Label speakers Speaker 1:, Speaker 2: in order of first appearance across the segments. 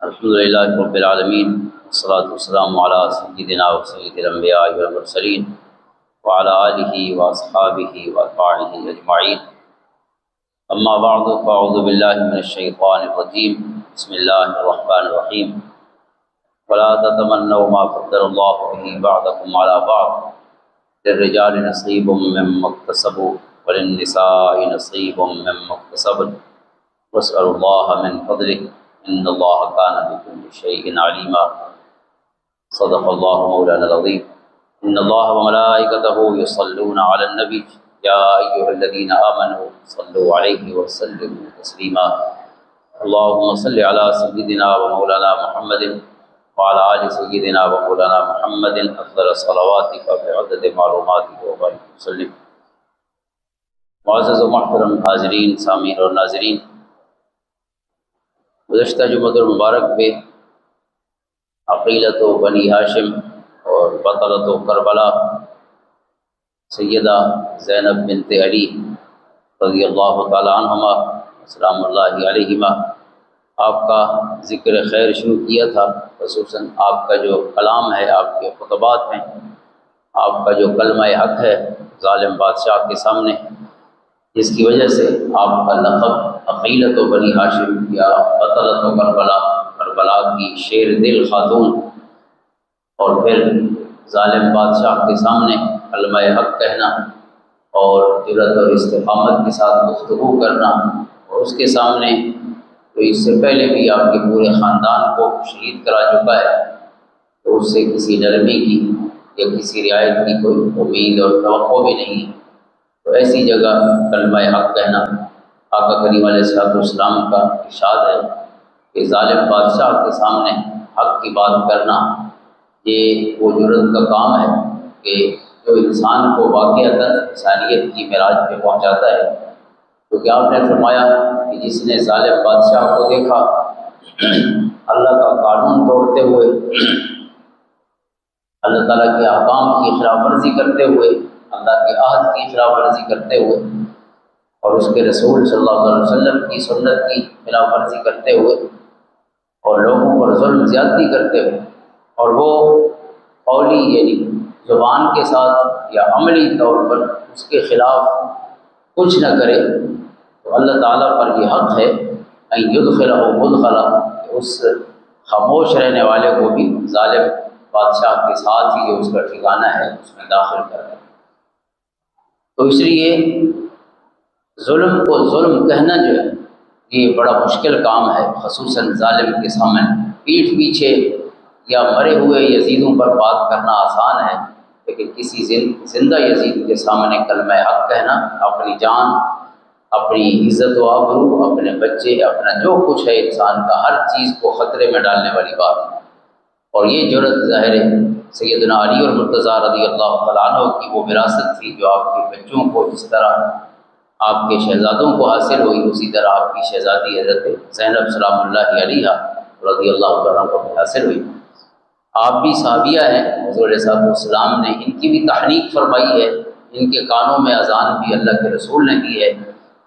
Speaker 1: الحمد للہ رب العالمین والصلاة والسلام علی سیدنا و سید الانبیاء والمرسلین وعلی آلہ واصحابہ واتباعہ اجمعین اما بعد فاعوذ باللہ من الشیطان الرجیم بسم اللہ الرحمن الرحیم ولا تتمنوا ما فضل اللہ به بعضکم علی بعض للرجال نصیب مما اکتسبوا وللنساء نصیب مما اکتسبن واسألوا اللہ من فضلہ ان اللہ کان بکل شیء علیما صدق اللہ مولانا العظیم ان اللہ وملائکتہ یصلون علی النبی یا ایھا الذین آمنوا صلوا علیہ وسلموا تسلیما اللہم صل علی سیدنا و مولانا محمد وعلی آل سیدنا و مولانا محمد افضل الصلوات بعدد معلوماتہ وبارک وسلم۔ معزز و محترم حاضرین، سامعین اور ناظرین، گزشتہ جمعۃ المبارک پہ عقیلۃ و بنی ہاشم اور بطلۃ و کربلا سیدہ زینب بنت علی رضی اللہ تعالی عنہما السلام اللہ علیہما آپ کا ذکر خیر شروع کیا تھا۔ خصوصاً آپ کا جو کلام ہے، آپ کے خطبات ہیں، آپ کا جو کلمہ حق ہے ظالم بادشاہ کے سامنے، جس کی وجہ سے آپ کا لقب عقیلۃ و بنی ہاشم یا بطلۃ و کربلا کی شیر دل خاتون، اور پھر ظالم بادشاہ کے سامنے کلمہ حق کہنا اور جرأت اور استقامت کے ساتھ گفتگو کرنا، اور اس کے سامنے تو اس سے پہلے بھی آپ کے پورے خاندان کو شہید کرا چکا ہے، تو اس سے کسی نرمی کی یا کسی رعایت کی کوئی امید اور توقع بھی نہیں ہے۔ تو ایسی جگہ کلمہ حق کہنا، آقا کریم علیہ الصلوۃ والسلام کا ارشاد ہے کہ ظالم بادشاہ کے سامنے حق کی بات کرنا یہ وہ جرأت کا کام ہے کہ جو انسان کو واقعتاً انسانیت کی معراج پہ پہنچاتا ہے۔ تو کیا آپ نے فرمایا کہ جس نے ظالم بادشاہ کو دیکھا اللہ کا قانون توڑتے ہوئے، اللہ تعالیٰ کے احکام کی خلاف ورزی کرتے ہوئے، اللہ کے عہد کی خلاف ورزی کرتے ہوئے اور اس کے رسول صلی اللہ علیہ وسلم کی سنت کی خلاف ورزی کرتے ہوئے اور لوگوں پر ظلم زیادتی کرتے ہوئے، اور وہ قولی یعنی زبان کے ساتھ یا عملی طور پر اس کے خلاف کچھ نہ کرے، تو اللہ تعالیٰ پر یہ حق ہے ان یدخلہ مدخلا، کہ اس خاموش رہنے والے کو بھی ظالم بادشاہ کے ساتھ ہی جو اس کا ٹھکانہ ہے اس میں داخل کر دے۔ تو اس لیے ظلم کو ظلم کہنا جو ہے یہ بڑا مشکل کام ہے، خصوصاً ظالم کے سامنے پیٹھ پیچھے یا مرے ہوئے یزیدوں پر بات کرنا آسان ہے، لیکن کسی زندہ یزید کے سامنے کلمہ حق کہنا اپنی جان، اپنی عزت و آبرو، اپنے بچے، اپنا جو کچھ ہے انسان کا، ہر چیز کو خطرے میں ڈالنے والی بات ہے۔ اور یہ جرأت ظاہر ہے سیدنا علی اور مرتضیٰ رضی اللہ تعالیٰ عنہ کی وہ وراثت تھی جو آپ کے بچوں کو جس طرح آپ کے شہزادوں کو حاصل ہوئی، اسی طرح آپ کی شہزادی حضرت زینب سلام اللہ علیہا رضی اللہ تعالیٰ عنہ کو حاصل ہوئی۔ آپ بھی صحابیہ ہیں، حضور علیہ السلام نے ان کی بھی تحریک فرمائی ہے، ان کے کانوں میں اذان بھی اللہ کے رسول نے دی ہے۔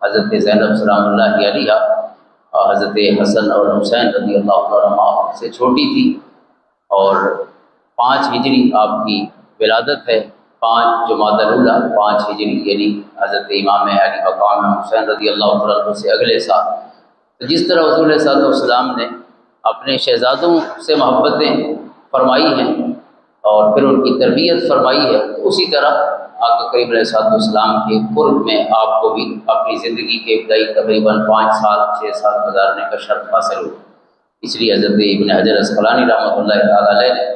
Speaker 1: حضرت زینب سلام اللہ علیہا اور حضرت حسن اور حسین رضی اللہ تعالیٰ عنہ سے چھوٹی تھی، اور 5 ہجری آپ کی ولادت ہے، 5 جمادی الاولیٰ 5 ہجری، یعنی حضرت امام علی مقام حسین رضی اللہ تعالیٰ عنہ سے اگلے سال۔ تو جس طرح حضور علیہ السلام نے اپنے شہزادوں سے محبتیں فرمائی ہیں اور پھر ان کی تربیت فرمائی ہے، تو اسی طرح آقا کریم علیہ السلام کے قرب میں آپ کو بھی اپنی زندگی کے ابتدائی تقریباً 5 سال 6 سال گزارنے کا شرف حاصل ہوا۔ اس لیے حضرت ابن حجر اسقلانی رحمۃ اللہ تعالیٰ علیہ نے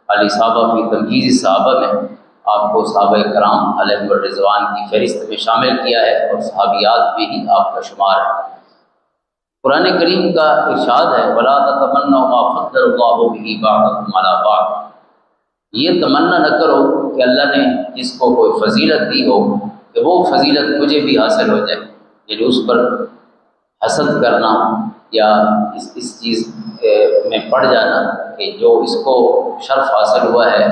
Speaker 1: الاصابہ فی تمہیز الصحابہ میں آپ کو صحابہ کرام علیہم الرضوان کی فہرست میں شامل کیا ہے، اور صحابیات میں ہی آپ کا شمار ہے۔ قرآن کریم کا ارشاد ہے وَلَا تَتَمَنَّوْا مَا فَضَّلَ اللَّهُ بِهِ بَعْضَكُمْ عَلَىٰ بَعْضٍ، یہ تمنا نہ کرو کہ اللہ نے جس کو کوئی فضیلت دی ہو کہ وہ فضیلت مجھے بھی حاصل ہو جائے، یعنی اس پر حسد کرنا یا اس چیز میں پڑ جانا کہ جو اس کو شرف حاصل ہوا ہے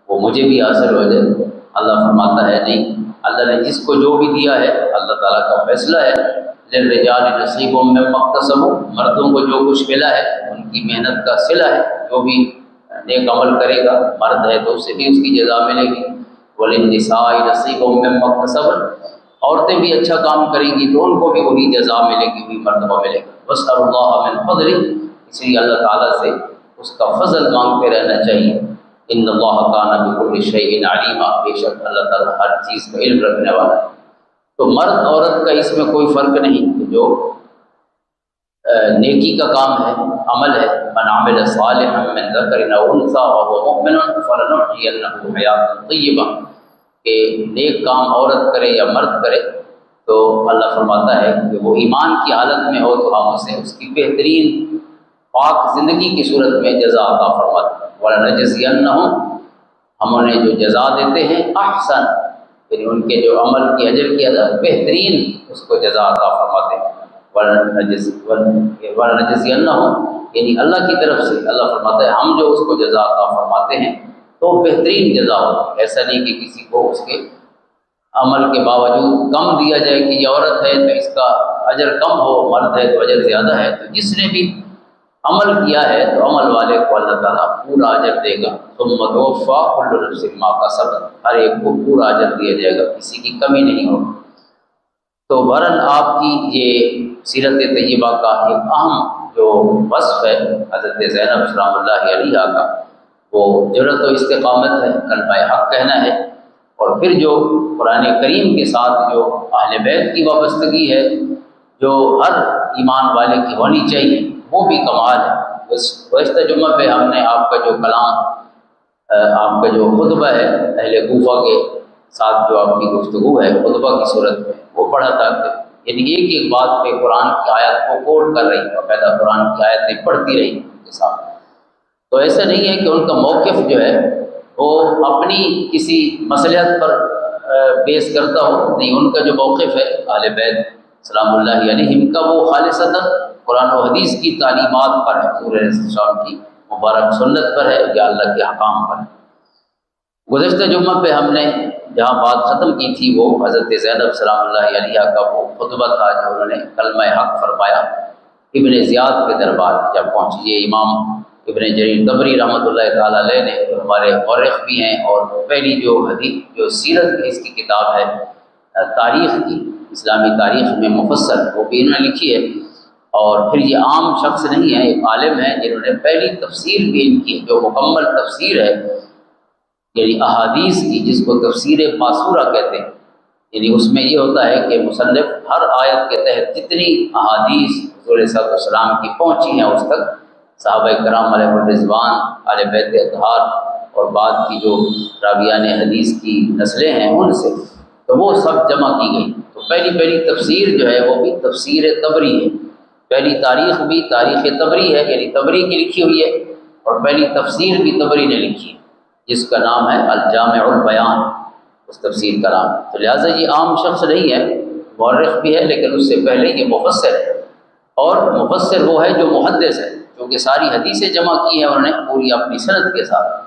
Speaker 1: وہ مجھے بھی حاصل ہو جائے۔ اللہ فرماتا ہے نہیں، اللہ نے جس کو جو بھی دیا ہے اللہ تعالیٰ کا فیصلہ ہے، للرجال نصیب مما اکتسبوا، مردوں کو جو کچھ ملا ہے ان کی محنت کا صلہ ہے، جو بھی نیک عمل کرے گا مرد ہے تو اسے بھی اس کی جزا ملے گی۔ وللنساء نصیب مما اکتسبن، عورتیں بھی اچھا کام کریں گی تو ان کو بھی وہی جزا ملے گی، وہی مرتبہ ملے گا۔ واسألوا اللہ من فضلہ، اس لیے اللہ تعالیٰ سے اس کا فضل مانگتے رہنا چاہیے۔ ان اللہ کان بکل شیء علیما، بے شک اللہ تعالیٰ ہر چیز کا علم رکھنے والا ہے۔ تو مرد عورت کا اس میں کوئی فرق نہیں، جو نیکی کا کام ہے، عمل ہے، من عمل صالحا من ذکر او انثی وهو مؤمن فلنحیینہ حیاۃ طیبہ، کہ نیک کام عورت کرے یا مرد کرے تو اللہ فرماتا ہے کہ وہ ایمان کی حالت میں ہو تو ہم اسے اس کی بہترین پاک زندگی کی صورت میں جزا عطا فرماتے ہیں۔ وَلَنَجْزِيَنَّهُمْ، ہم انہیں جو جزا دیتے ہیں احسن، یعنی ان کے جو عمل کی اجر کی ادا بہترین اس کو جزا عطا فرماتے ہیں۔ وَلَنَجْزِيَنَّهُمْ، یعنی اللہ کی طرف سے اللہ فرماتا ہے ہم جو اس کو جزا عطا فرماتے ہیں تو بہترین جزا ہوتی ہے۔ ایسا نہیں کہ کسی کو اس کے عمل کے باوجود کم دیا جائے کہ یہ عورت ہے تو اس کا اجر کم ہو، مرد ہے تو اجر زیادہ ہے۔ تو جس نے بھی عمل کیا ہے تو عمل والے کو اللہ تعالیٰ پورا اجر دے گا۔ ثم توفیٰ کل نفس ما کسبت، ہر ایک کو پورا اجر دیا جائے گا، کسی کی کمی نہیں ہوگی۔ تو بہرحال آپ کی یہ سیرت طیبہ کا ایک اہم جو وصف ہے حضرت زینب سلام اللہ علیہا کا، وہ جرأت و استقامت ہے، کلمہ حق کہنا ہے، اور پھر جو قرآن کریم کے ساتھ جو اہل بیت کی وابستگی ہے جو ہر ایمان والے کی ہونی چاہیے، وہ بھی کمال ہے۔ گزشتہ جمعہ پہ ہم نے آپ کا جو کلام، آپ کا جو خطبہ ہے اہل کوفہ کے ساتھ جو آپ کی گفتگو ہے خطبہ کی صورت میں، وہ پڑھا تھا کہ یعنی ایک ایک بات پہ قرآن کی آیت کو کوٹ کر رہی، باقاعدہ قرآن کی آیتیں پڑھتی رہی ان کے ساتھ۔ تو ایسا نہیں ہے کہ ان کا موقف جو ہے وہ اپنی کسی مصلحت پر بیس کرتا ہو، نہیں، ان کا جو موقف ہے اہل بیت سلام اللہ علیہم کا وہ خالصتاً قرآن و حدیث کی تعلیمات پر ہے، حضور علیہ السلام کی مبارک سنت پر ہے یا اللہ کے احکام پر ہے۔ گزشتہ جمعہ پہ ہم نے جہاں بات ختم کی تھی وہ حضرت زینب سلام اللہ علیہا کا وہ خطبہ تھا جو انہوں نے کلمہ حق فرمایا ابن زیاد کے دربار جب پہنچی۔ یہ امام ابن جریر طبری رحمۃ اللہ تعالیٰ علیہ نے، ہمارے مورخ بھی ہیں، اور پہلی جو حدیث جو سیرت اس کی کتاب ہے تاریخ کی، اسلامی تاریخ میں مفصل، وہ بھی انہوں نے لکھی ہے۔ اور پھر یہ عام شخص نہیں ہے، ایک عالم ہے جنہوں نے پہلی تفسیر بھی ان کی جو مکمل تفسیر ہے یعنی احادیث کی، جس کو تفسیر ماسورہ کہتے ہیں، یعنی اس میں یہ ہوتا ہے کہ مصنف ہر آیت کے تحت جتنی احادیث حضور صلی اللہ علیہ وسلم کی پہنچی ہیں اس تک، صحابہ کرام علیہ الرضوان، اہل بیت اطہار اور بعد کی جو راویان حدیث کی نسلیں ہیں ان سے، تو وہ سب جمع کی گئی۔ تو پہلی تفسیر جو ہے وہ بھی تفسیر طبری ہے، پہلی تاریخ بھی تاریخ طبری ہے، یعنی طبری کی لکھی ہوئی ہے، اور پہلی تفسیر بھی طبری نے لکھی ہے جس کا نام ہے الجامع البیان، اس تفسیر کا نام۔ تو لہٰذا یہ عام شخص نہیں ہے، مورخ بھی ہے، لیکن اس سے پہلے یہ مفسر ہے، اور مفسر وہ ہے جو محدث ہے، کیونکہ ساری حدیثیں جمع کی ہیں انہوں نے پوری اپنی سند کے ساتھ۔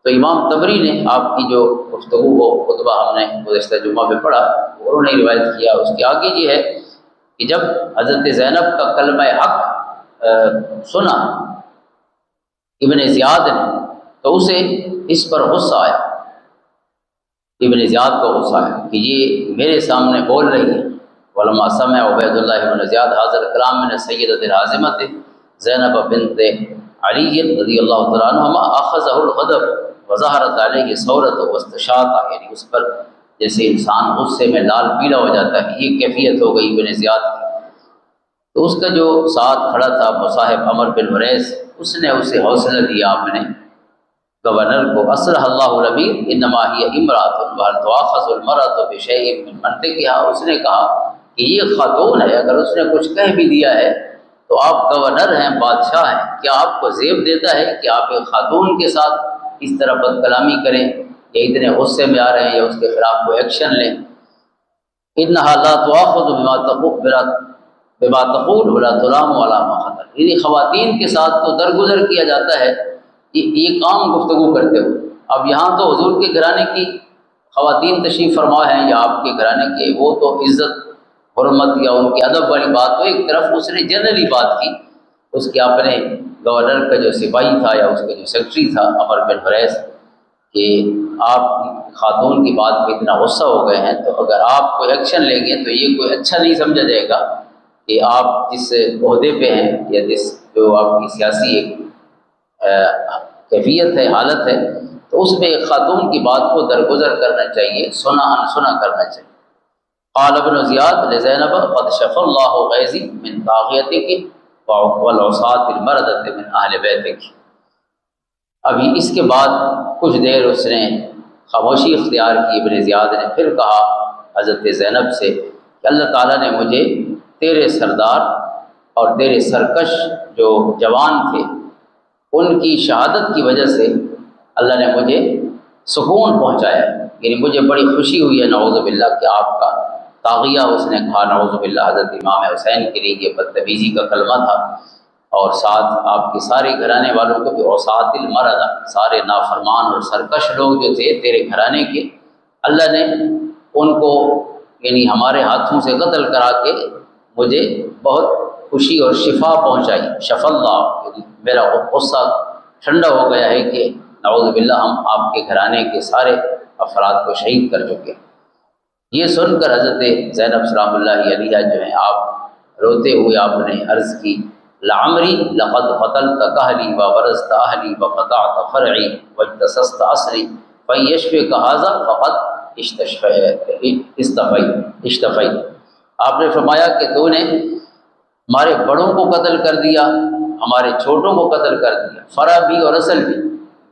Speaker 1: تو امام طبری نے آپ کی جو گفتگو وہ خطبہ ہم نے گزشتہ جمعہ پہ پڑھا، انہوں نے روایت کیا، اس کے آگے یہ ہے کہ جب حضرت زینب کا کلمہ حق سنا ابن زیاد نے تو اسے اس پر غصہ آیا، ابن زیاد کو غصہ آیا کہ یہ میرے سامنے بول رہی ہے۔ ولما سمع عبید اللہ بن زیاد حاضر کلام من سیدۃ العاظمۃ زینب بنت علی رضی اللہ تعالیٰ عنہما اخذہ الغضب وظہرت علیہ ثورۃ واستشاط، یعنی اس پر جیسے انسان غصے میں لال پیلا ہو جاتا ہے، یہ کیفیت ہو گئی ابن زیاد کی۔ تو اس کا جو ساتھ کھڑا تھا مصاحب عمر بن حریث، اس نے اسے حوصلہ دیا اپنے گورنر کو، اصلح اللہ الامیر انما ہی امرأۃ وہل تؤاخذ المرأۃ بشیء من منطقها، اس نے کہا کہ یہ خاتون ہے، اگر اس نے کچھ کہہ بھی دیا ہے تو آپ گورنر ہیں، بادشاہ ہیں، کیا آپ کو زیب دیتا ہے کہ آپ ایک خاتون کے ساتھ اس طرح بد کلامی کریں یا اتنے غصے میں آ رہے ہیں یا اس کے خلاف کوئی ایکشن لیں؟ انها لا تؤاخذ بما تقول ولا تلام ولا ما خطر، یعنی خواتین کے ساتھ تو درگزر کیا جاتا ہے یہ عام گفتگو کرتے ہوئے۔ اب یہاں تو حضور کے گھرانے کی خواتین تشریف فرما ہیں یا آپ کے گھرانے کے، وہ تو عزت حرمت یا ان کی ادب والی بات تو ایک طرف، اس نے جنرلی بات کی، اس کے اپنے گورنر کا جو سپاہی تھا یا اس کا جو سیکرٹری تھا عمر بن حریث، کہ آپ خاتون کی بات پہ اتنا غصہ ہو گئے ہیں، تو اگر آپ کوئی ایکشن لیں گے تو یہ کوئی اچھا نہیں سمجھا جائے گا کہ آپ جس عہدے پہ ہیں یا جس جو آپ کی سیاسی ایک کیفیت ہے، حالت ہے، تو اس میں ایک خاتون کی بات کو درگزر کرنا چاہیے، سنا انسنا کرنا چاہیے۔ قال ابن زیاد لزینب قد شف اللہ غیظی من طاغیتک والعصاة المردۃ من اہل بیتک۔ ابھی اس کے بعد کچھ دیر اس نے خاموشی اختیار کی، ابن زیاد نے پھر کہا حضرت زینب سے کہ اللہ تعالیٰ نے مجھے تیرے سردار اور تیرے سرکش جو جوان تھے ان کی شہادت کی وجہ سے اللہ نے مجھے سکون پہنچایا، یعنی مجھے بڑی خوشی ہوئی ہے نعوذ باللہ کہ آپ کا طاغیہ، اس نے کہا نعوذ باللہ حضرت امام حسین کے لیے یہ بدتمیزی کا کلمہ تھا، اور ساتھ آپ کے سارے گھرانے والوں کو بھی اوساط المردہ، سارے نافرمان اور سرکش لوگ جو تھے تیرے گھرانے کے، اللہ نے ان کو یعنی ہمارے ہاتھوں سے قتل کرا کے مجھے بہت خوشی اور شفا پہنچائی۔ شف اللہ، یعنی میرا غصہ ٹھنڈا ہو گیا ہے کہ نعوذ باللہ ہم آپ کے گھرانے کے سارے افراد کو شہید کر چکے۔ یہ سن کر حضرت زینب سلام اللہ علیہا جو ہیں آپ روتے ہوئے آپ نے عرض کی لعمری لقد قتلت کہلی وبرزت اہلی وقطعت فرعی واجتسست عصری فیشفک ھذا فقد اشتفیت۔ آپ نے فرمایا کہ تو نے ہمارے بڑوں کو قتل کر دیا، ہمارے چھوٹوں کو قتل کر دیا، فرع بھی اور اصل بھی۔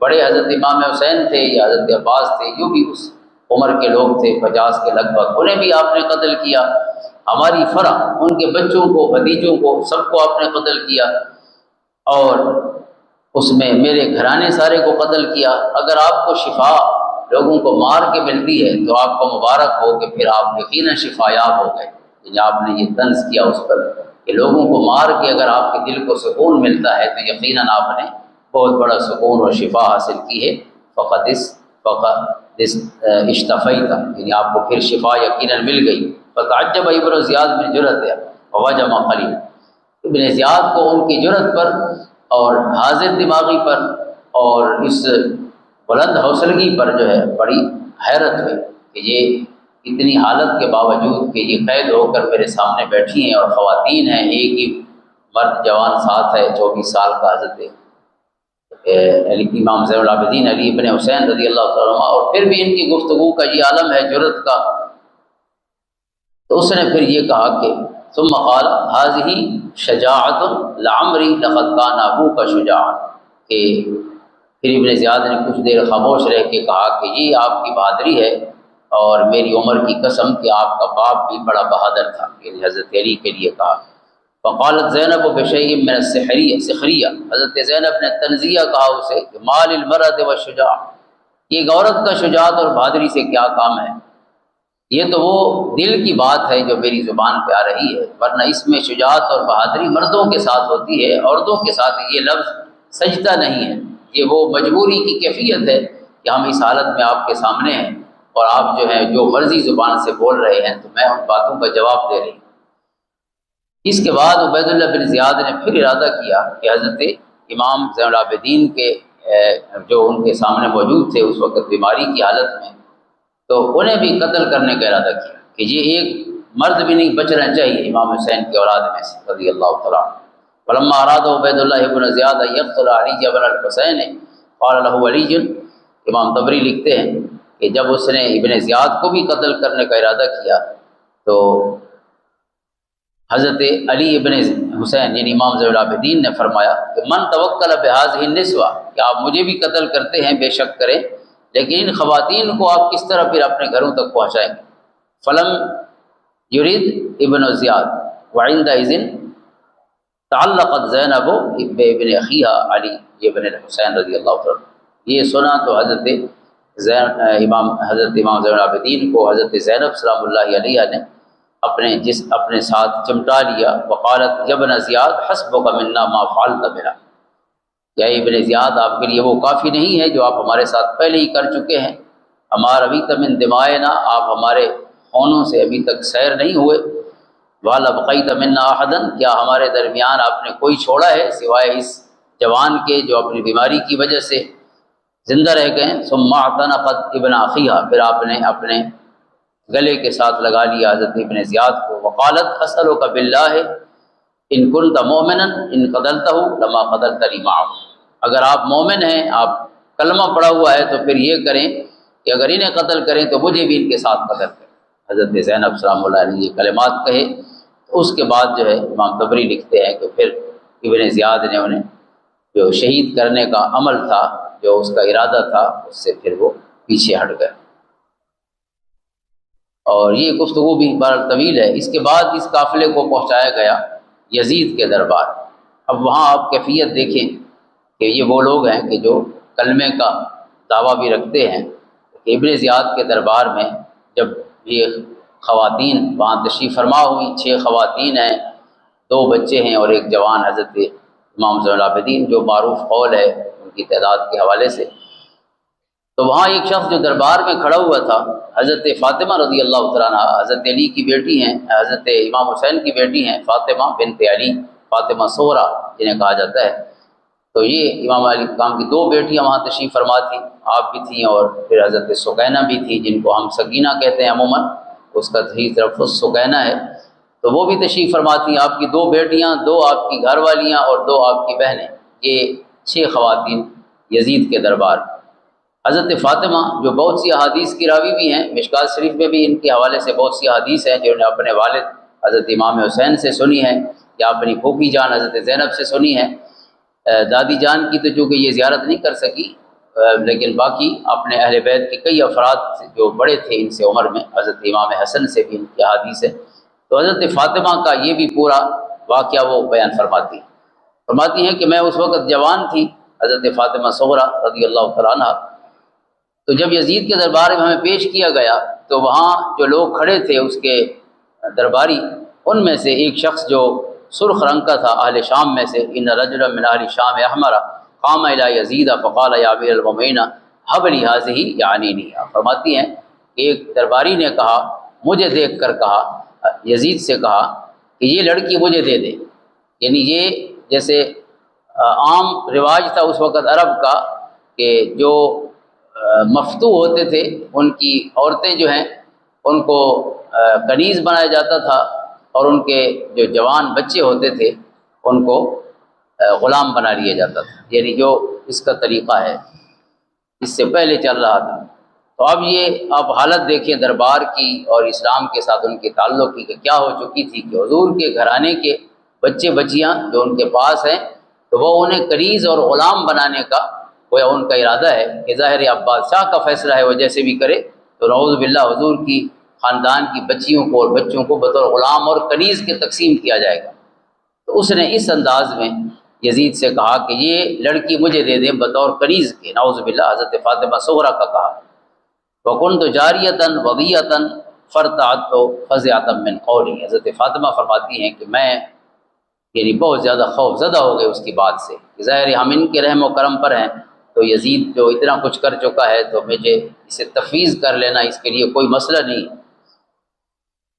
Speaker 1: بڑے حضرت امام حسین تھے یا حضرت عباس تھے، جو بھی اس عمر کے لوگ تھے 50 کے لگ بھگ، انہیں بھی آپ نے قتل کیا۔ ہماری فرع، ان کے بچوں کو، بھتیجوں کو، سب کو آپ نے قتل کیا، اور اس میں میرے گھرانے سارے کو قتل کیا۔ اگر آپ کو شفا لوگوں کو مار کے ملتی ہے تو آپ کو مبارک ہو کہ پھر آپ یقیناً شفا یاب ہو گئے، یعنی آپ نے یہ طنز کیا اس پر کہ لوگوں کو مار کے اگر آپ کے دل کو سکون ملتا ہے تو یقیناً آپ نے بہت بڑا سکون اور شفا حاصل کی ہے۔ فقط اشتفیت، یعنی آپ کو پھر شفا یقیناً مل گئی۔ فتعجب ابن زیاد بن جرأت ووجم قلیل، ابن زیاد کو ان کی جرأت پر اور حاضر دماغی پر اور اس بلند حوصلگی پر جو ہے بڑی حیرت ہوئی کہ یہ اتنی حالت کے باوجود کہ یہ قید ہو کر میرے سامنے بیٹھی ہیں اور خواتین ہیں، ایک ہی مرد جوان ساتھ ہے 24 سال کا حضرت امام زین العابدین علی ابن حسین رضی اللہ تعالیٰ عنہ، اور پھر بھی ان کی گفتگو کا یہ عالم ہے جرأت کا۔ تو اس نے پھر یہ کہا کہ ثم قال هذه شجاعت لعمری لقد كان ابوك شجاعا، کہ پھر ابن زیاد نے کچھ دیر خاموش رہ کے کہا کہ یہ آپ کی بہادری ہے، اور میری عمر کی قسم کہ آپ کا باپ بھی بڑا بہادر تھا، یعنی حضرت علی کے لیے کہا۔ فقالت زینب بشیء من السخریہ، حضرت زینب نے تنزیہ کہا اسے کہ مال المرأۃ والشجاع، یہ عورت کا شجاعت اور بہادری سے کیا کام ہے؟ یہ تو وہ دل کی بات ہے جو میری زبان پہ آ رہی ہے، ورنہ اس میں شجاعت اور بہادری مردوں کے ساتھ ہوتی ہے، عورتوں کے ساتھ یہ لفظ سجدہ نہیں ہے۔ یہ وہ مجبوری کی کیفیت ہے کہ ہم اس حالت میں آپ کے سامنے ہیں اور آپ جو ہیں جو مرضی زبان سے بول رہے ہیں تو میں ان باتوں کا جواب دے رہی ہوں۔ اس کے بعد عبید اللہ بن زیاد نے پھر ارادہ کیا کہ حضرت امام زین العابدین کے جو ان کے سامنے موجود تھے اس وقت بیماری کی حالت میں، تو انہیں بھی قتل کرنے کا ارادہ کیا کہ یہ ایک مرد بھی نہیں بچنا چاہیے امام حسین کی اولاد میں سے رضی اللہ تعالیٰ عنہ۔ فلما اراد عبید اللہ بن زیاد ان یقتل علی بن الحسین قال له علی، امام طبری لکھتے ہیں کہ جب اس نے ابن زیاد کو بھی قتل کرنے کا ارادہ کیا تو حضرت علی ابن حسین یعنی امام زین العابدین نے فرمایا کہ من توکل بهذه النسوہ، کہ آپ مجھے بھی قتل کرتے ہیں بے شک کریں، لیکن ان خواتین کو آپ کس طرح پھر اپنے گھروں تک پہنچائیں گے؟ فلم یرید ابن زیاد وعندئذ تعلقت زینب بابن اخیہا علی ابن الحسین رضی اللہ عنہ۔ یہ سنا تو حضرت امام زین العابدین کو حضرت زینب سلام اللہ علیہ نے اپنے ساتھ چمٹا لیا۔ وقالت یا ابن زیاد حسبک منا ما فعلت بنا، یا ابن زیاد آپ کے لیے وہ کافی نہیں ہے جو آپ ہمارے ساتھ پہلے ہی کر چکے ہیں، ہمارا ابھی تک من دمائنا، آپ ہمارے خونوں سے ابھی تک سیر نہیں ہوئے۔ وَهَلْ أَبْقَيْتَ مِنَّا أَحَدًا، کیا ہمارے درمیان آپ نے کوئی چھوڑا ہے سوائے اس جوان کے جو اپنی بیماری کی وجہ سے زندہ رہ گئے؟ ثُمَّ اعْتَنَقَتْ ابْنَ أَخِيهَا، پھر آپ نے اپنے گلے کے ساتھ لگا لیا حضرت ابن زیاد کو۔ وقالت أسألك بالله إن كنت مؤمنا إن قتلته لما قتلتني معه، اگر آپ مومن ہیں، آپ کلمہ پڑھا ہوا ہے، تو پھر یہ کریں کہ اگر انہیں قتل کریں تو مجھے بھی ان کے ساتھ قتل کریں۔ حضرت زینب سلام اللہ علیہ یہ کلمات کہے، تو اس کے بعد جو ہے امام طبری لکھتے ہیں کہ پھر ابن زیاد نے انہیں جو شہید کرنے کا عمل تھا، جو اس کا ارادہ تھا، اس سے پھر وہ پیچھے ہٹ گئے۔ اور یہ گفتگو بھی بڑا طویل ہے۔ اس کے بعد اس قافلے کو پہنچایا گیا یزید کے دربار۔ اب وہاں آپ کیفیت دیکھیں کہ یہ وہ لوگ ہیں کہ جو کلمے کا دعویٰ بھی رکھتے ہیں۔ ابن زیاد کے دربار میں جب یہ خواتین وہاں تشریف فرما ہوئی، 6 خواتین ہیں، 2 بچے ہیں اور ایک جوان حضرت امام زین العابدین، جو معروف قول ہے ان کی تعداد کے حوالے سے۔ تو وہاں ایک شخص جو دربار میں کھڑا ہوا تھا، حضرت فاطمہ رضی اللہ تعالیٰ عنہ، حضرت علی کی بیٹی ہیں، حضرت امام حسین کی بیٹی ہیں، فاطمہ بنت علی، فاطمہ صغریٰ جنہیں کہا جاتا ہے۔ تو یہ امام علی مقام کی 2 بیٹیاں وہاں تشریف فرما تھیں، آپ بھی تھیں، اور پھر حضرت سکینہ بھی تھی، جن کو ہم سکینہ کہتے ہیں عموماً، اس کا صحیح تلفظ سکینہ ہے۔ تو وہ بھی تشریف فرما تھیں، آپ کی 2 بیٹیاں، 2 آپ کی گھر والیاں اور 2 آپ کی بہنیں، یہ 6 خواتین یزید کے دربار۔ حضرت فاطمہ جو بہت سی احادیث کی راوی بھی ہیں، مشکوٰۃ شریف میں بھی ان کے حوالے سے بہت سی احادیث ہیں جو انہوں نے اپنے والد حضرت امام حسین سے سنی ہیں، یا اپنی پھوپھی جان حضرت زینب سے سنی ہیں۔ دادی جان کی تو چونکہ یہ زیارت نہیں کر سکی، لیکن باقی اپنے اہل بیت کے کئی افراد جو بڑے تھے ان سے عمر میں، حضرت امام حسن سے بھی ان کی احادیث ہے۔ تو حضرت فاطمہ کا یہ بھی پورا واقعہ وہ بیان فرماتی ہیں کہ میں اس وقت جوان تھی، حضرت فاطمہ صغریٰ رضی اللہ تعالیٰ عنہ۔ تو جب یزید کے دربار میں ہمیں پیش کیا گیا تو وہاں جو لوگ کھڑے تھے اس کے درباری، ان میں سے ایک شخص جو سرخ رنگ کا تھا اہل شام میں سے، ان رجلا من اہل شام احمر قام الی یزید فقال یا امیر المؤمنین هب لی هذه یعنینی، فرماتی ہیں ایک درباری نے کہا، مجھے دیکھ کر کہا، یزید سے کہا کہ یہ لڑکی مجھے دے دے۔ یعنی یہ جیسے عام رواج تھا اس وقت عرب کا کہ جو مفتو ہوتے تھے ان کی عورتیں جو ہیں ان کو کنیز بنایا جاتا تھا، اور ان کے جو جوان بچے ہوتے تھے ان کو غلام بنا لیا جاتا تھا۔ یعنی جو اس کا طریقہ ہے اس سے پہلے چل رہا تھا۔ تو اب یہ آپ حالت دیکھیں دربار کی اور اسلام کے ساتھ ان کے تعلق کی کہ کیا ہو چکی تھی کہ حضور کے گھرانے کے بچے بچیاں جو ان کے پاس ہیں تو وہ انہیں کنیز اور غلام بنانے کا گویا ان کا ارادہ ہے کہ ظاہر اب بادشاہ کا فیصلہ ہے، وہ جیسے بھی کرے، تو نعوذ باللہ حضور کی خاندان کی بچیوں کو اور بچوں کو بطور غلام اور کنیز کے تقسیم کیا جائے گا۔ تو اس نے اس انداز میں یزید سے کہا کہ یہ لڑکی مجھے دے دیں بطور کنیز کے، نعوذ باللہ حضرت فاطمہ صغریٰ کا کہا۔ وَكُنْتُ جَارِيَةً وَضِيَّةً فَارْتَعَدْتُ فَزِعَةً مِّن قَوْلِي، حضرت فاطمہ فرماتی ہیں کہ میں یعنی بہت زیادہ خوف زدہ ہو گئے اس کی بات سے کہ ظاہر ہم ان کے رحم و کرم پر ہیں، تو یزید جو اتنا کچھ کر چکا ہے تو مجھے اسے تفویض کر لینا اس کے لیے کوئی مسئلہ نہیں۔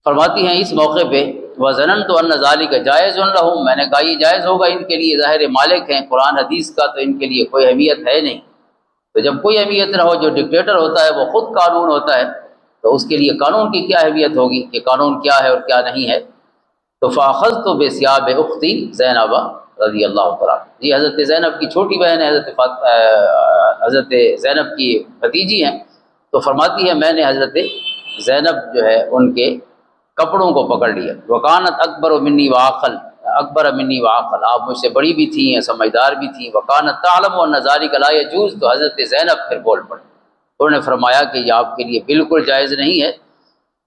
Speaker 1: فرماتی ہیں اس موقع پہ وَظَنَنْتُ أَنَّ ذَلِكَ جَائِزٌ لَهُم، میں نے کہا یہ جائز ہوگا ان کے لیے، ظاہر مالک ہیں قرآن حدیث کا، تو ان کے لیے کوئی اہمیت ہے نہیں۔ تو جب کوئی اہمیت نہ ہو، جو ڈکٹیٹر ہوتا ہے وہ خود قانون ہوتا ہے، تو اس کے لیے قانون کی کیا اہمیت ہوگی کہ قانون کیا ہے اور کیا نہیں ہے۔ تو فَأَخَذْتُ بِثِيَابِ أُخْتِي زینب رضی اللہ تعالیٰ، یہ حضرت زینب کی چھوٹی بہن ہے، حضرت زینب کی بھتیجی ہیں۔ تو فرماتی ہے میں نے حضرت زینب جو ہے ان کے کپڑوں کو پکڑ لیا۔ وکانت اکبر منی وعقل، اکبر منی وعقل، آپ مجھ سے بڑی بھی تھیں، سمجھدار بھی تھیں۔ وکانت تعلم ان ذلک لا یجوز، تو حضرت زینب پھر بول پڑے، انہوں نے فرمایا کہ یہ آپ کے لیے بالکل جائز نہیں ہے۔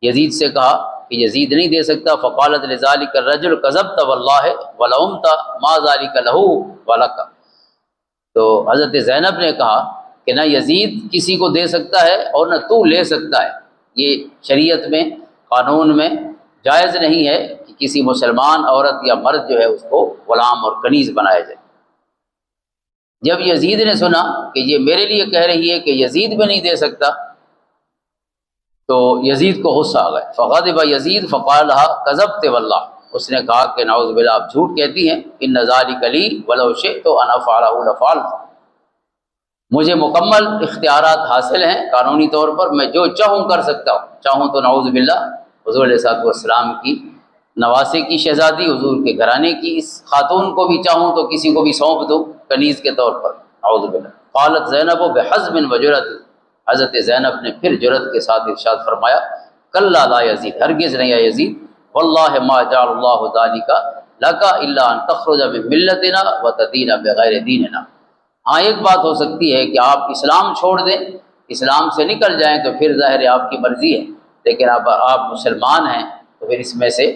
Speaker 1: یزید سے کہا کہ یزید نہیں دے سکتا۔ فقالت لذلک الرجل کذبت واللہ ولومت ما ذلک له ولک، تو حضرت زینب نے کہا کہ نہ یزید کسی کو دے سکتا ہے اور نہ تو لے سکتا ہے، یہ شریعت میں قانون میں جائز نہیں ہے کہ کسی مسلمان عورت یا مرد جو ہے اس کو غلام اور کنیز بنایا جائے۔ جب یزید نے سنا کہ یہ میرے لیے کہہ رہی ہے کہ یزید بھی نہیں دے سکتا، تو یزید کو غصہ آ گیا، فغضب یزید فقال کذبت واللہ، اس نے کہا کہ نعوذ باللہ آپ جھوٹ کہتی ہیں، ان ذلک لی ولو شئت ان افعلہ لفعلت، مجھے مکمل اختیارات حاصل ہیں قانونی طور پر، میں جو چاہوں کر سکتا ہوں، چاہوں تو نعوذ باللہ حضور علیہ الصلوۃ والسلام کی نواسے کی شہزادی، حضور کے گھرانے کی اس خاتون کو بھی چاہوں تو کسی کو بھی سونپ دوں کنیز کے طور پر، نعوذ باللہ۔ قالت زینب بحزم وجرۃ، حضرت زینب نے پھر جرأت کے ساتھ ارشاد فرمایا کلا لا یزید، ہرگز نہیں یا یزید، واللہ ما جعل اللہ ذلک لک الا ان تخرج من ملتنا وتدین بغیر دیننا، ہاں ایک بات ہو سکتی ہے کہ آپ اسلام چھوڑ دیں، اسلام سے نکل جائیں تو پھر ظاہر ہے آپ کی مرضی ہے، لیکن آپ مسلمان ہیں تو پھر اس میں سے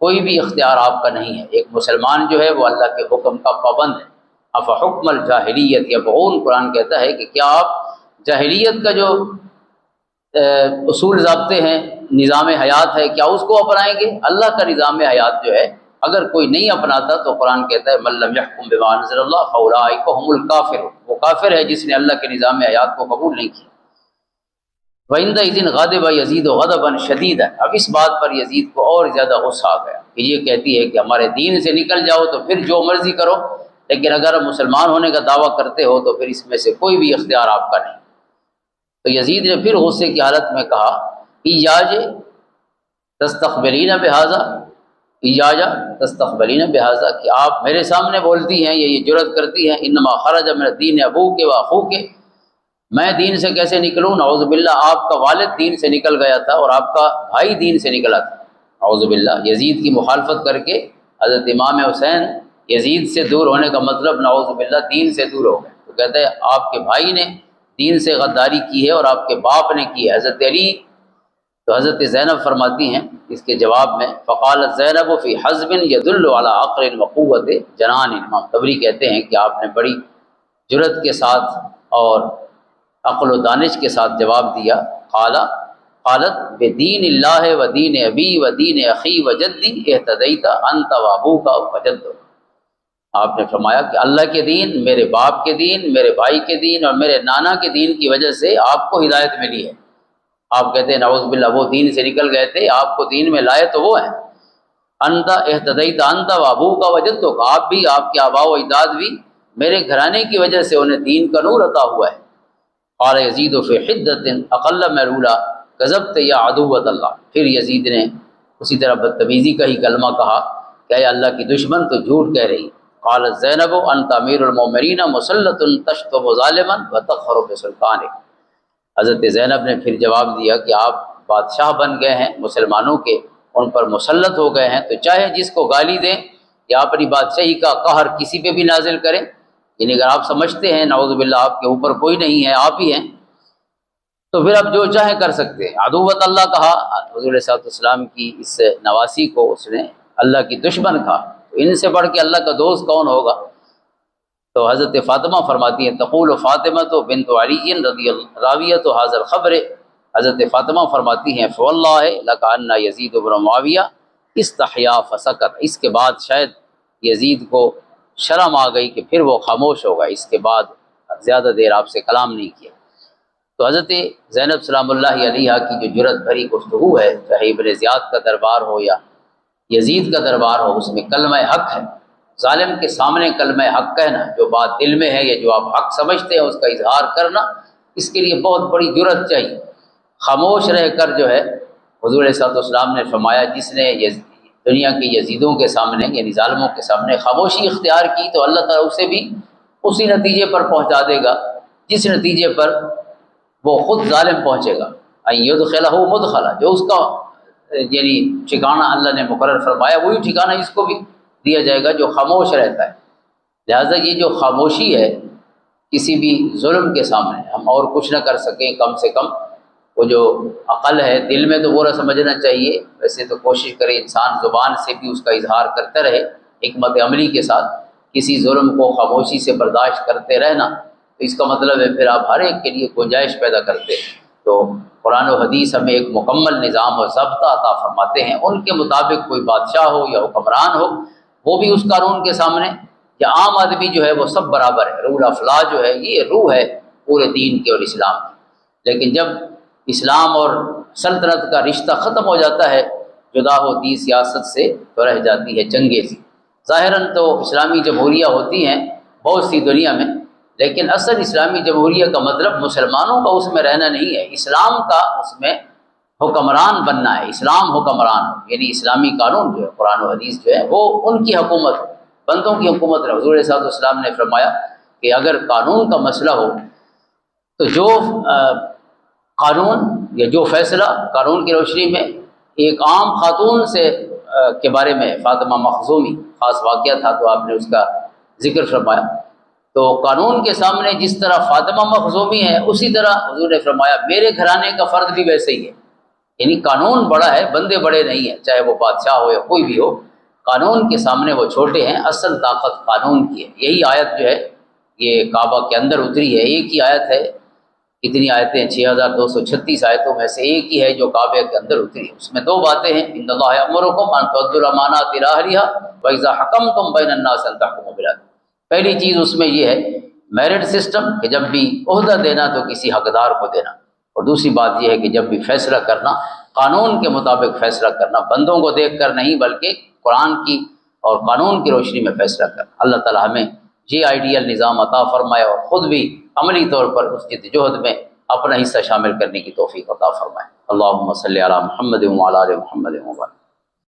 Speaker 1: کوئی بھی اختیار آپ کا نہیں ہے۔ ایک مسلمان جو ہے وہ اللہ کے حکم کا پابند ہے۔ افحکم الجاہلیت یبغون، قرآن کہتا ہے کہ کیا آپ جاہلیت کا جو اصول ضابطے ہیں، نظام حیات ہے، کیا اس کو اپنائیں گے؟ اللہ کا نظام حیات جو ہے اگر کوئی نہیں اپناتا تو قرآن کہتا ہے من لم یحکم بما انزل اللہ فاولئک هم الکافرون، وہ کافر ہے جس نے اللہ کے نظام حیات کو قبول نہیں کیا۔ وعندئذ غضب یزید غضبا شدیدا، اب اس بات پر یزید کو اور زیادہ غصہ آ گیا کہ یہ کہتی ہے کہ ہمارے دین سے نکل جاؤ تو پھر جو مرضی کرو، لیکن اگر مسلمان ہونے کا دعویٰ کرتے ہو تو پھر اس میں سے کوئی بھی اختیار آپ کا نہیں۔ تو یزید نے پھر غصے کی حالت میں کہا ایاج تستقبلین بہذا، ایاج تستقبلین بہذا، کہ آپ میرے سامنے بولتی ہیں، یہ جرأت کرتی ہیں، انما خرج من الدین ابوک و اخوک، میں دین سے کیسے نکلوں؟ نعوذ باللہ آپ کا والد دین سے نکل گیا تھا اور آپ کا بھائی دین سے نکلا تھا، نعوذ باللہ۔ یزید کی مخالفت کر کے حضرت امام حسین یزید سے دور ہونے کا مطلب نعوذ باللہ دین سے دور ہو گئے، تو کہتے ہیں آپ کے بھائی نے دین سے غداری کی ہے اور آپ کے باپ نے کی ہے، حضرت علی۔ تو حضرت زینب فرماتی ہیں اس کے جواب میں فقالت زینب فی حزب یدل علی عقل وقوت جنان، امام طبری کہتے ہیں کہ آپ نے بڑی جرأت کے ساتھ اور عقل و دانش کے ساتھ جواب دیا، قالت بدین اللہ و دین ابی و دین اخی و جدی اہتدیت انت و ابوک و جدک، آپ نے فرمایا کہ اللہ کے دین، میرے باپ کے دین، میرے بھائی کے دین اور میرے نانا کے دین کی وجہ سے آپ کو ہدایت ملی ہے۔ آپ کہتے ہیں نعوذ باللہ وہ دین سے نکل گئے تھے، آپ کو دین میں لائے تو وہ ہیں۔ انت اہتدیت انت و ابوک و جدک، آپ بھی، آپ کے آباء و اجداد بھی میرے گھرانے کی وجہ سے انہیں دین کا نور عطا ہوا ہے۔ قال یزید فی حدۃ اقل مرولا کذبت یا عدوۃ اللہ، پھر یزید نے اسی طرح بدتمیزی کا ہی کلمہ کہا کہ اے اللہ کی دشمن تو جھوٹ کہہ رہی۔ قالت زینب انت امیر المؤمنین مسلط تشتم ظالما وتقہر بسلطانک، حضرت زینب نے پھر جواب دیا کہ آپ بادشاہ بن گئے ہیں مسلمانوں کے، ان پر مسلط ہو گئے ہیں، تو چاہے جس کو گالی دیں یا اپنی بادشاہی کا قہر کسی پہ بھی نازل کریں، یعنی اگر آپ سمجھتے ہیں نعوذ باللہ آپ کے اوپر کوئی نہیں ہے، آپ ہی ہیں، تو پھر آپ جو چاہیں کر سکتے ہیں۔ عدوۃ اللہ کہا حضور علیہ السلام کی اس نواسی کو، اس نے اللہ کی دشمن کہا، تو ان سے بڑھ کے اللہ کا دوست کون ہوگا؟ تو حضرت فاطمہ فرماتی ہیں تقول فاطمہ تو بنت علی رضی اللہ راویۃ حاضر خبر، حضرت فاطمہ فرماتی ہیں فواللہ لکأن یزید بن معاویہ استحیا فسکت، اس کے بعد شاید یزید کو شرم آ گئی کہ پھر وہ خاموش ہوگا، اس کے بعد زیادہ دیر آپ سے کلام نہیں کیا۔ تو حضرت زینب سلام اللہ علیہا کی جو جرأت بھری گفتگو ہے، چاہے ابن زیاد کا دربار ہو یا یزید کا دربار ہو، اس میں کلمہ حق ہے، ظالم کے سامنے کلمہ حق کہنا، جو بات دل میں ہے یا جو آپ حق سمجھتے ہیں اس کا اظہار کرنا، اس کے لیے بہت بڑی جرأت چاہیے۔ خاموش رہ کر جو ہے حضور علیہ السلام نے فرمایا جس نے دنیا کے یزیدوں کے سامنے یعنی ظالموں کے سامنے خاموشی اختیار کی تو اللہ تعالیٰ اسے بھی اسی نتیجے پر پہنچا دے گا جس نتیجے پر وہ خود ظالم پہنچے گا۔ ان یدخلہ مدخلا، جو اس کا یعنی ٹھکانہ اللہ نے مقرر فرمایا وہی ٹھکانہ اس کو بھی دیا جائے گا جو خاموش رہتا ہے۔ لہٰذا یہ جو خاموشی ہے کسی بھی ظلم کے سامنے، ہم اور کچھ نہ کر سکیں، کم سے کم وہ جو عقل ہے دل میں تو برا سمجھنا چاہیے، ویسے تو کوشش کرے انسان زبان سے بھی اس کا اظہار کرتا رہے حکمت عملی کے ساتھ، کسی ظلم کو خاموشی سے برداشت کرتے رہنا، تو اس کا مطلب ہے پھر آپ ہر ایک کے لیے گنجائش پیدا کرتے ہیں۔ تو قرآن و حدیث ہمیں ایک مکمل نظام و ضابطہ عطا فرماتے ہیں، ان کے مطابق کوئی بادشاہ ہو یا حکمران ہو وہ بھی اس قانون کے سامنے، یا عام آدمی جو ہے وہ سب برابر ہے۔ رول آف لا جو ہے یہ روح ہے پورے دین کے اور اسلام کی، لیکن جب اسلام اور سلطنت کا رشتہ ختم ہو جاتا ہے، جدا ہوتی سیاست سے تو رہ جاتی ہے جنگیں سی۔ ظاہراً تو اسلامی جمہوریہ ہوتی ہیں بہت سی دنیا میں، لیکن اصل اسلامی جمہوریہ کا مطلب مسلمانوں کا اس میں رہنا نہیں ہے، اسلام کا اس میں حکمران بننا ہے۔ اسلام حکمران یعنی اسلامی قانون جو ہے، قرآن و حدیث جو ہے وہ ان کی حکومت، بندوں کی حکومت ہے۔ حضور صلی اللہ علیہ وسلم نے فرمایا کہ اگر قانون کا مسئلہ ہو تو جو قانون یا جو فیصلہ قانون کی روشنی میں ایک عام خاتون سے کے بارے میں، فاطمہ مخزومی خاص واقعہ تھا تو آپ نے اس کا ذکر فرمایا، تو قانون کے سامنے جس طرح فاطمہ مخزومی ہے اسی طرح حضور نے فرمایا میرے گھرانے کا فرد بھی ویسے ہی ہے۔ یعنی قانون بڑا ہے، بندے بڑے نہیں ہیں، چاہے وہ بادشاہ ہو یا کوئی بھی ہو، قانون کے سامنے وہ چھوٹے ہیں، اصل طاقت قانون کی ہے۔ یہی آیت جو ہے یہ کعبہ کے اندر اتری ہے، ایک ہی آیت ہے، کتنی آیتیں ہیں 6236 آیتوں میں سے ایک ہی ہے جو کعبے کے اندر اتری ہے۔ اس میں دو باتیں ہیں، ان اللہ یأمرکم ان تؤدوا الامانات الی اہلھا واذا حکمتم بین الناس ان تحکموا بالعدل۔ پہلی چیز اس میں یہ ہے میرٹ سسٹم کہ جب بھی عہدہ دینا تو کسی حقدار کو دینا، اور دوسری بات یہ ہے کہ جب بھی فیصلہ کرنا قانون کے مطابق فیصلہ کرنا، بندوں کو دیکھ کر نہیں بلکہ قرآن کی اور قانون کی روشنی میں فیصلہ کرنا۔ اللہ تعالی ہمیں یہ آئیڈیل نظام عطا فرمائے اور خود بھی عملی طور پر اس جدوجہد میں اپنا حصہ شامل کرنے کی توفیق عطا فرمائے۔ اللہم صلی علی محمد وعلی آل محمد وبارک۔